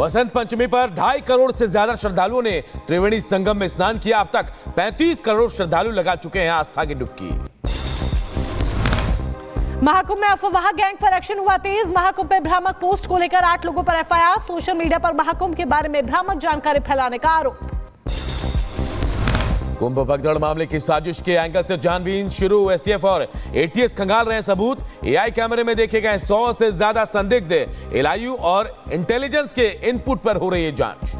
वसंत पंचमी पर 2.5 करोड़ से ज्यादा श्रद्धालुओं ने त्रिवेणी संगम में स्नान किया। अब तक 35 करोड़ श्रद्धालु लगा चुके हैं आस्था की डुबकी। महाकुंभ में अफवाह गैंग पर एक्शन हुआ तेज। महाकुंभ में भ्रामक पोस्ट को लेकर 8 लोगों पर एफआईआर। सोशल मीडिया पर महाकुंभ के बारे में भ्रामक जानकारी फैलाने का आरोप। कुंभ भगदड़ मामले की साजिश के एंगल से छानबीन शुरू। एसटीएफ और एटीएस खंगाल रहे हैं सबूत। एआई कैमरे में देखे गए 100 से ज्यादा संदिग्ध। एलआईयू और इंटेलिजेंस के इनपुट पर हो रही है जांच।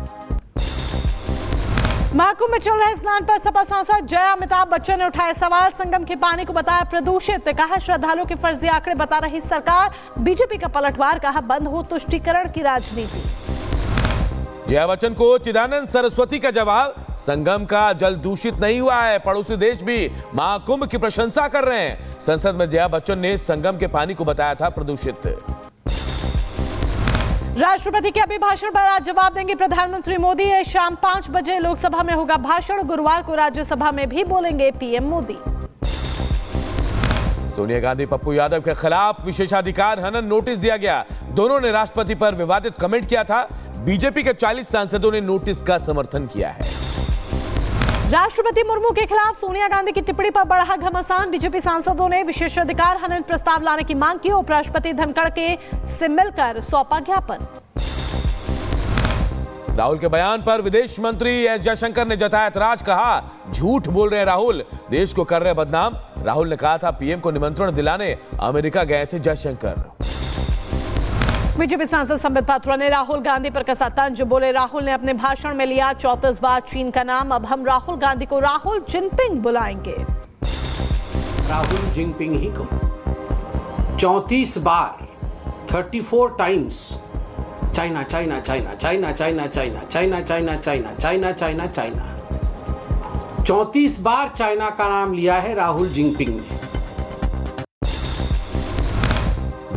महाकुंभ में चल रहे स्नान पर सपा सांसद जय अमिताभ बच्चन ने उठाए सवाल। संगम के पानी को बताया प्रदूषित। कहा श्रद्धालुओं के फर्जी आंकड़े बता रही सरकार। बीजेपी का पलटवार। कहा बंद हो तुष्टीकरण की राजनीति। जया बच्चन को चिदानंद सरस्वती का जवाब। संगम का जल दूषित नहीं हुआ है। पड़ोसी देश भी महाकुंभ की प्रशंसा कर रहे हैं। संसद में जया बच्चन ने संगम के पानी को बताया था प्रदूषित। राष्ट्रपति के अभिभाषण पर आज जवाब देंगे प्रधानमंत्री मोदी। शाम 5 बजे लोकसभा में होगा भाषण। गुरुवार को राज्यसभा में भी बोलेंगे पीएम मोदी। सोनिया गांधी पप्पू यादव के खिलाफ विशेषाधिकार हनन नोटिस दिया गया। दोनों ने राष्ट्रपति पर विवादित कमेंट किया था। बीजेपी के 40 सांसदों ने नोटिस का समर्थन किया है। राष्ट्रपति मुर्मू के खिलाफ सोनिया गांधी की टिप्पणी पर बढ़ा घमासान। बीजेपी सांसदों ने विशेषाधिकार हनन प्रस्ताव लाने की मांग की। उपराष्ट्रपति धनखड़ के से मिलकर सौंपा ज्ञापन। राहुल के बयान पर विदेश मंत्री एस जयशंकर ने जताया ऐतराज। कहा झूठ बोल रहे राहुल, देश को कर रहे बदनाम। राहुल ने कहा था पीएम को निमंत्रण दिलाने अमेरिका गए थे जयशंकर। बीजेपी सांसद संबित पात्रा ने राहुल गांधी पर कसा तंज। बोले राहुल ने अपने भाषण में लिया 34 बार चीन का नाम। अब हम राहुल गांधी को राहुल जिनपिंग बुलाएंगे। राहुल जिनपिंग ही को 34 बार 34 times China China China China China China China China China China China China 34 बार चाइना का नाम लिया है राहुल जिनपिंग ने।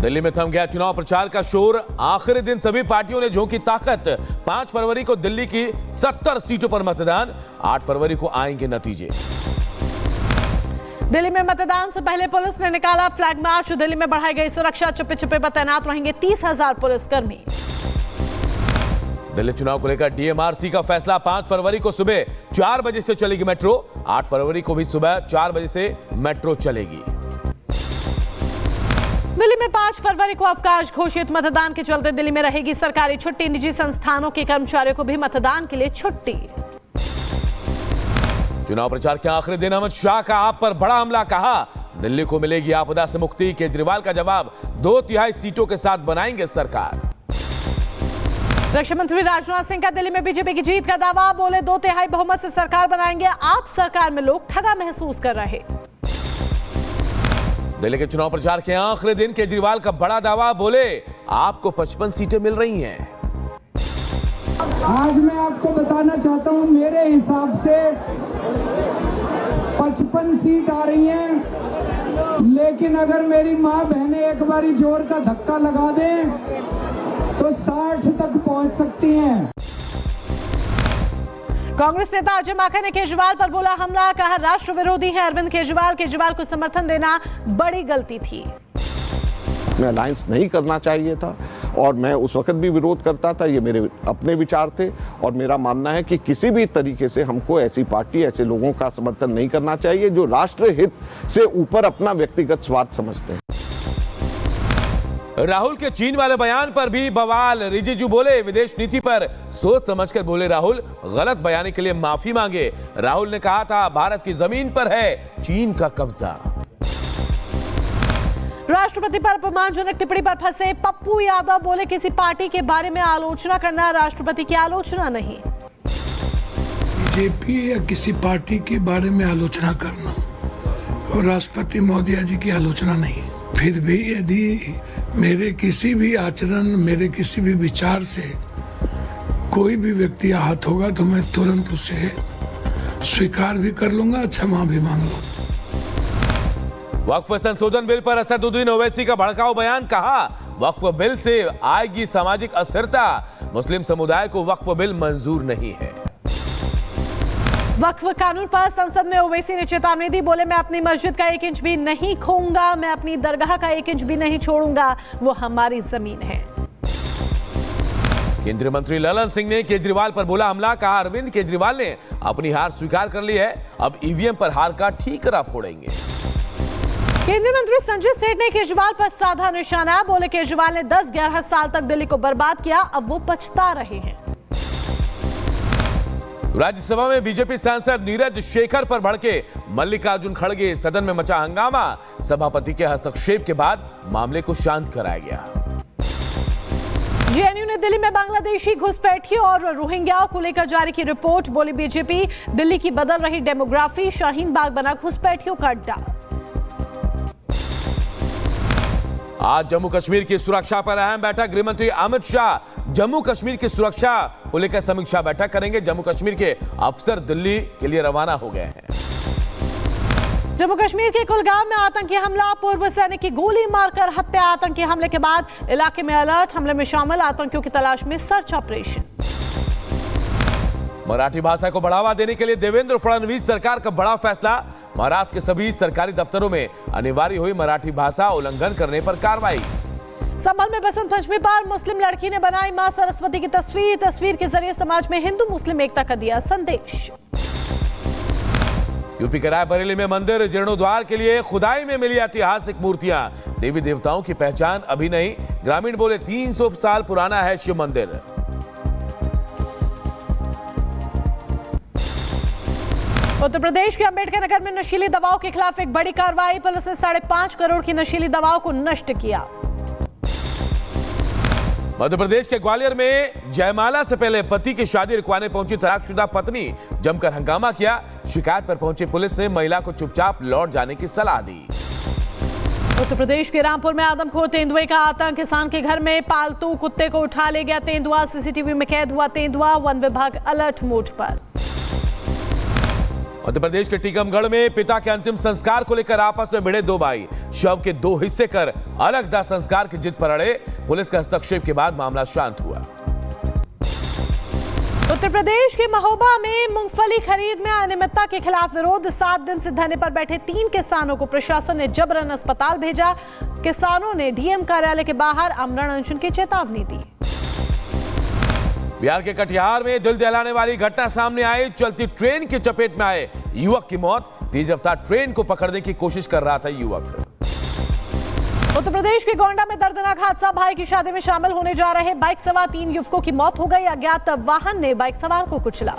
दिल्ली में थम गया चुनाव प्रचार का शोर। आखिरी दिन सभी पार्टियों ने झोंकी ताकत। 5 फरवरी को दिल्ली की 70 सीटों पर मतदान। 8 फरवरी को आएंगे नतीजे। दिल्ली में मतदान से पहले पुलिस ने निकाला फ्लैग मार्च। दिल्ली में बढ़ाई गई सुरक्षा। चुप्पे चुप्पे पर तैनात रहेंगे 30,000 पुलिसकर्मी। दिल्ली चुनाव को लेकर डीएमआरसी का फैसला। 5 फरवरी को सुबह 4 बजे से चलेगी मेट्रो। 8 फरवरी को भी सुबह 4 बजे से मेट्रो चलेगी। दिल्ली में 5 फरवरी को अवकाश घोषित। मतदान के चलते दिल्ली में रहेगी सरकारी छुट्टी। निजी संस्थानों के कर्मचारियों को भी मतदान के लिए छुट्टी। चुनाव प्रचार के आखिरी दिन अमित शाह का आप पर बड़ा हमला। कहा दिल्ली को मिलेगी आपदा से मुक्ति। केजरीवाल का जवाब 2/3 सीटों के साथ बनाएंगे सरकार। रक्षा मंत्री राजनाथ सिंह का दिल्ली में बीजेपी की जीत का दावा। बोले 2/3 बहुमत से सरकार बनाएंगे। आप सरकार में लोग ठगा महसूस कर रहे। दिल्ली के चुनाव प्रचार के आखिरी दिन केजरीवाल का बड़ा दावा। बोले आपको 55 सीटें मिल रही हैं। आज मैं आपको बताना चाहता हूं मेरे हिसाब से 55 सीट आ रही हैं, लेकिन अगर मेरी माँ बहनें एक बारी जोर का धक्का लगा दें तो 60 तक पहुंच सकती हैं। कांग्रेस नेता अजय माकन ने केजरीवाल पर बोला हमला। कहा राष्ट्र विरोधी है अरविंद केजरीवाल। केजरीवाल को समर्थन देना बड़ी गलती थी। मैं अलायंस नहीं करना चाहिए था और मैं उस वक्त भी विरोध करता था। ये मेरे अपने विचार थे और मेरा मानना है कि किसी भी तरीके से हमको ऐसी पार्टी, ऐसे लोगों का समर्थन नहीं करना चाहिए जो राष्ट्र हित से ऊपर अपना व्यक्तिगत स्वार्थ समझते हैं। राहुल के चीन वाले बयान पर भी बवाल। रिजिजू बोले विदेश नीति पर सोच समझकर बोले राहुल। गलत बयानी के लिए माफी मांगे। राहुल ने कहा था भारत की जमीन पर है चीन का कब्जा। राष्ट्रपति पर अपमानजनक टिप्पणी पर फंसे पप्पू यादव। बोले किसी पार्टी के बारे में आलोचना करना राष्ट्रपति की आलोचना नहीं। बीजेपी या किसी पार्टी के बारे में आलोचना करना और राष्ट्रपति महोदया जी की आलोचना नहीं। फिर भी यदि मेरे किसी भी आचरण, मेरे किसी भी विचार से कोई भी व्यक्ति आहत होगा तो मैं तुरंत उसे स्वीकार भी कर लूंगा, क्षमा भी मांग लूंगा। वक्फ संशोधन बिल पर असदुद्दीन ओवैसी का भड़काऊ बयान। कहा वक्फ बिल से आएगी सामाजिक अस्थिरता। मुस्लिम समुदाय को वक्फ बिल मंजूर नहीं है। वक्फ कानून पर संसद में ओवैसी ने चेतावनी दी। बोले मैं अपनी मस्जिद का 1 इंच भी नहीं खोऊंगा। मैं अपनी दरगाह का 1 इंच भी नहीं छोड़ूंगा। वो हमारी जमीन है। केंद्रीय मंत्री ललन सिंह ने केजरीवाल पर बोला हमला, कहा अरविंद केजरीवाल ने अपनी हार स्वीकार कर ली है, अब ईवीएम पर हार का ठीकरा फोड़ेंगे। केंद्रीय मंत्री संजय सेठ ने केजरीवाल पर साधा निशाना, बोले केजरीवाल ने 10-11 साल तक दिल्ली को बर्बाद किया, अब वो पछता रहे हैं। राज्यसभा में बीजेपी सांसद नीरज शेखर पर भड़के मल्लिकार्जुन खड़गे, सदन में मचा हंगामा, सभापति के हस्तक्षेप के बाद मामले को शांत कराया गया। जेएनयू ने दिल्ली में बांग्लादेशी घुसपैठियों और रोहिंग्याओं को लेकर जारी की रिपोर्ट, बोली बीजेपी दिल्ली की बदल रही डेमोग्राफी, शाहीन बाग बना घुसपैठियों का अड्डा। आज जम्मू कश्मीर की सुरक्षा पर अहम बैठक, गृह मंत्री अमित शाह जम्मू कश्मीर की सुरक्षा को लेकर समीक्षा बैठक करेंगे। जम्मू कश्मीर के अफसर दिल्ली के लिए रवाना हो गए हैं। जम्मू कश्मीर के कुलगाम में आतंकी हमला, पूर्व सैनिक की गोली मारकर हत्या, आतंकी हमले के बाद इलाके में अलर्ट, हमले में शामिल आतंकियों की तलाश में सर्च ऑपरेशन। मराठी भाषा को बढ़ावा देने के लिए देवेंद्र फडणवीस सरकार का बड़ा फैसला, महाराष्ट्र के सभी सरकारी दफ्तरों में अनिवार्य हुई मराठी भाषा उल्लंघन करने पर कार्रवाई। संभल में बसंत पंचमी पर मुस्लिम लड़की ने बनाई मां सरस्वती की तस्वीर, तस्वीर के जरिए समाज में हिंदू मुस्लिम एकता का दिया संदेश। यूपी के रायबरेली में मंदिर जीर्णोद्धार के लिए खुदाई में मिली ऐतिहासिक मूर्तियां, देवी देवताओं की पहचान अभी नहीं, ग्रामीण बोले 300 साल पुराना है शिव मंदिर। उत्तर प्रदेश के अंबेडकर नगर में नशीली दवाओं के खिलाफ एक बड़ी कार्रवाई, पुलिस ने 5.5 करोड़ की नशीली दवाओं को नष्ट किया। मध्य प्रदेश के ग्वालियर में जयमाला से पहले पति की शादी रुकवाने पहुंची तलाकशुदा पत्नी, जमकर हंगामा किया, शिकायत पर पहुंची पुलिस ने महिला को चुपचाप लौट जाने की सलाह दी। उत्तर प्रदेश के रामपुर में आदमखोर तेंदुए का आतंक, किसान के घर में पालतू कुत्ते को उठा ले गया तेंदुआ, सीसीटीवी में कैद हुआ तेंदुआ, वन विभाग अलर्ट मोड पर। मध्य प्रदेश के टीकमगढ़ में पिता के अंतिम संस्कार को लेकर आपस में भिड़े दो भाई, शव के 2 हिस्से कर अलग दाह संस्कार की जिद पर अड़े, पुलिस के हस्तक्षेप के बाद मामला शांत हुआ। उत्तर प्रदेश के महोबा में मूंगफली खरीद में अनियमितता के खिलाफ विरोध, 7 दिन से धरने पर बैठे 3 किसानों को प्रशासन ने जबरन अस्पताल भेजा, किसानों ने डीएम कार्यालय के बाहर आमरण अनशन की चेतावनी दी। बिहार के कटिहार में दिल दहलाने वाली घटना सामने आई, चलती ट्रेन की चपेट में आए युवक की मौत, तेज रफ्तार ट्रेन को पकड़ने की कोशिश कर रहा था युवक। उत्तर प्रदेश के गोंडा में दर्दनाक हादसा, भाई की शादी में शामिल होने जा रहे बाइक सवार 3 युवकों की मौत हो गई, अज्ञात वाहन ने बाइक सवार को कुचला।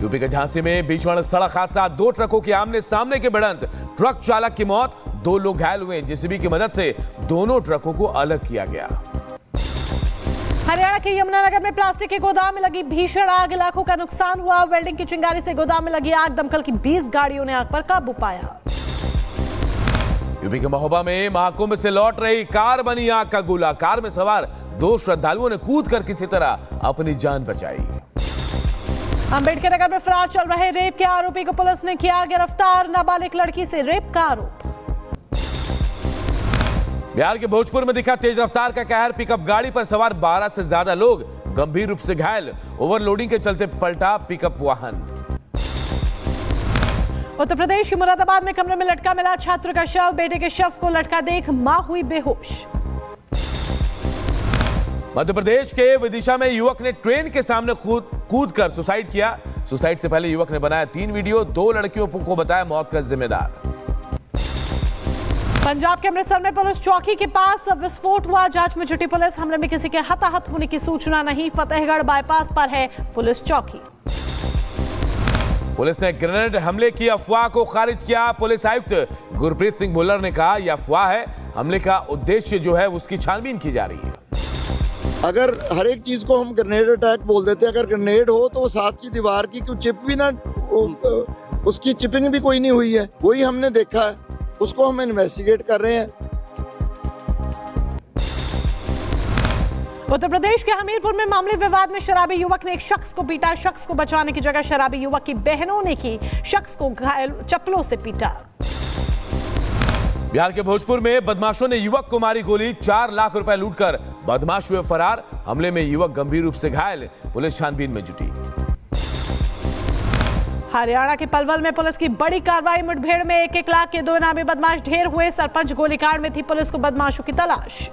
यूपी के झांसी में भीषण सड़क हादसा, 2 ट्रकों की आमने सामने की भिड़ंत, ट्रक चालक की मौत, 2 लोग घायल हुए, जेसीबी की मदद से दोनों ट्रकों को अलग किया गया। हरियाणा के यमुनानगर में प्लास्टिक के गोदाम में लगी भीषण आग, लाखों का नुकसान हुआ, वेल्डिंग की चिंगारी से गोदाम में लगी आग, दमकल की 20 गाड़ियों ने आग पर काबू पाया। यूपी के महोबा में महाकुंभ से लौट रही कार बनी आग का गोला, कार में सवार 2 श्रद्धालुओं ने कूदकर किसी तरह अपनी जान बचाई। अंबेडकर नगर में फरार चल रहे रेप के आरोपी को पुलिस ने किया गिरफ्तार, नाबालिग लड़की से रेप का आरोप। बिहार के भोजपुर में दिखा तेज रफ्तार का कहर, पिकअप गाड़ी पर सवार 12 से ज्यादा लोग गंभीर रूप से घायल, ओवरलोडिंग के चलते पलटा पिकअप वाहन। उत्तर प्रदेश के मुरादाबाद में कमरे में लटका मिला छात्र का शव, बेटे के शव को लटका देख मां हुई बेहोश। मध्य प्रदेश के विदिशा में युवक ने ट्रेन के सामने कूदकर सुसाइड किया, सुसाइड से पहले युवक ने बनाया 3 वीडियो, 2 लड़कियों को बताया मौत का जिम्मेदार। पंजाब के अमृतसर में पुलिस चौकी के पास विस्फोट हुआ, जांच में जुटी पुलिस, हमले में किसी के हताहत होने की सूचना नहीं, फतेहगढ़ बाईपास पर है पुलिस चौकी। पुलिस ने ग्रेनेड हमले की अफवाह को खारिज किया, पुलिस आयुक्त गुरप्रीत सिंह भुल्लर ने कहा यह अफवाह है, हमले का उद्देश्य जो है उसकी छानबीन की जा रही है। अगर हर एक चीज को हम ग्रेनेड अटैक बोल देते, अगर ग्रेनेड हो तो वो साथ की दीवार की क्यों चिप भी ना, उसकी चिपिंग भी कोई नहीं हुई है, वही हमने देखा है, उसको हम इन्वेस्टिगेट कर रहे हैं। उत्तर प्रदेश के हमीरपुर में मामले विवाद में शराबी युवक ने एक शख्स को पीटा, शख्स को बचाने की जगह शराबी युवक की बहनों ने की शख्स को घायल, चप्पलों से पीटा। बिहार के भोजपुर में बदमाशों ने युवक को मारी गोली, 4 लाख रुपए लूटकर बदमाश हुए फरार, हमले में युवक गंभीर रूप से घायल, पुलिस छानबीन में जुटी। हरियाणा के पलवल में पुलिस की बड़ी कार्रवाई, मुठभेड़ में 1-1 लाख के 2 इनामी बदमाश ढेर हुए, सरपंच गोलीकांड में थी पुलिस को बदमाशों की तलाश।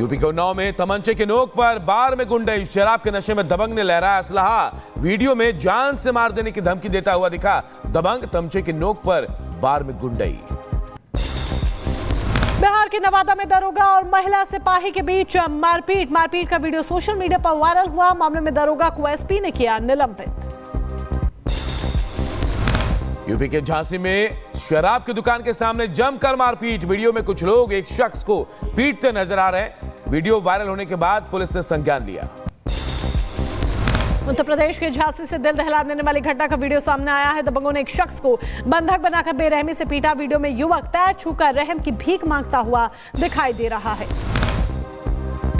यूपी के उन्नाव में तमंचे की नोक पर बार में गुंडई, शराब के नशे में दबंग ने लहराया असलहा। वीडियो में जान से मार देने की धमकी देता हुआ दिखा दबंग, तमंचे की नोक पर बार में गुंडई। बिहार के नवादा में दरोगा और महिला सिपाही के बीच मारपीट का वीडियो सोशल मीडिया पर वायरल हुआ। मामले में दरोगा को एसपी ने किया निलंबित। यूपी के झांसी में शराब की दुकान के सामने जमकर मारपीट, वीडियो में कुछ लोग एक शख्स को पीटते नजर आ रहे हैं। वीडियो वायरल होने के बाद पुलिस ने संज्ञान लिया। उत्तर प्रदेश के झांसी से दिल दहला देने वाली घटना का वीडियो सामने आया है। दबंगों ने एक शख्स को बंधक बनाकर बेरहमी से पीटा। वीडियो में युवक पैर छूकर रहम की भीख मांगता हुआ दिखाई दे रहा है।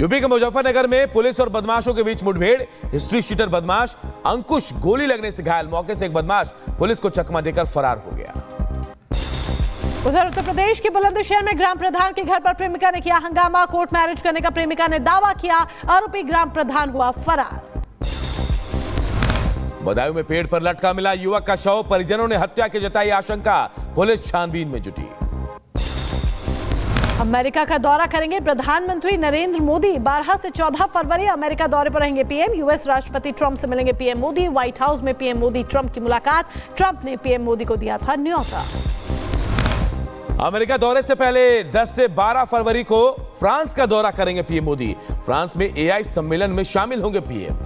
यूपी के मुजफ्फरनगर में पुलिस और बदमाशों के बीच मुठभेड़, हिस्ट्री शीटर बदमाश अंकुश गोली लगने से घायल। मौके से एक बदमाश पुलिस को चकमा देकर फरार हो गया। उधर उत्तर प्रदेश के बुलंदशहर में ग्राम प्रधान के घर पर प्रेमिका ने किया हंगामा। कोर्ट मैरिज करने का प्रेमिका ने दावा किया, आरोपी ग्राम प्रधान हुआ फरार। बदायूं में पेड़ पर लटका मिला युवक का शव, परिजनों ने हत्या की जताई आशंका, पुलिस छानबीन में जुटी। अमेरिका का दौरा करेंगे प्रधानमंत्री नरेंद्र मोदी। 12 से 14 फरवरी अमेरिका दौरे पर रहेंगे पीएम। यूएस राष्ट्रपति ट्रंप से मिलेंगे पीएम मोदी। व्हाइट हाउस में पीएम मोदी ट्रंप की मुलाकात, ट्रंप ने पीएम मोदी को दिया था न्योता। अमेरिका दौरे से पहले 10 से 12 फरवरी को फ्रांस का दौरा करेंगे पीएम मोदी। फ्रांस में एआई सम्मेलन में शामिल होंगे पीएम।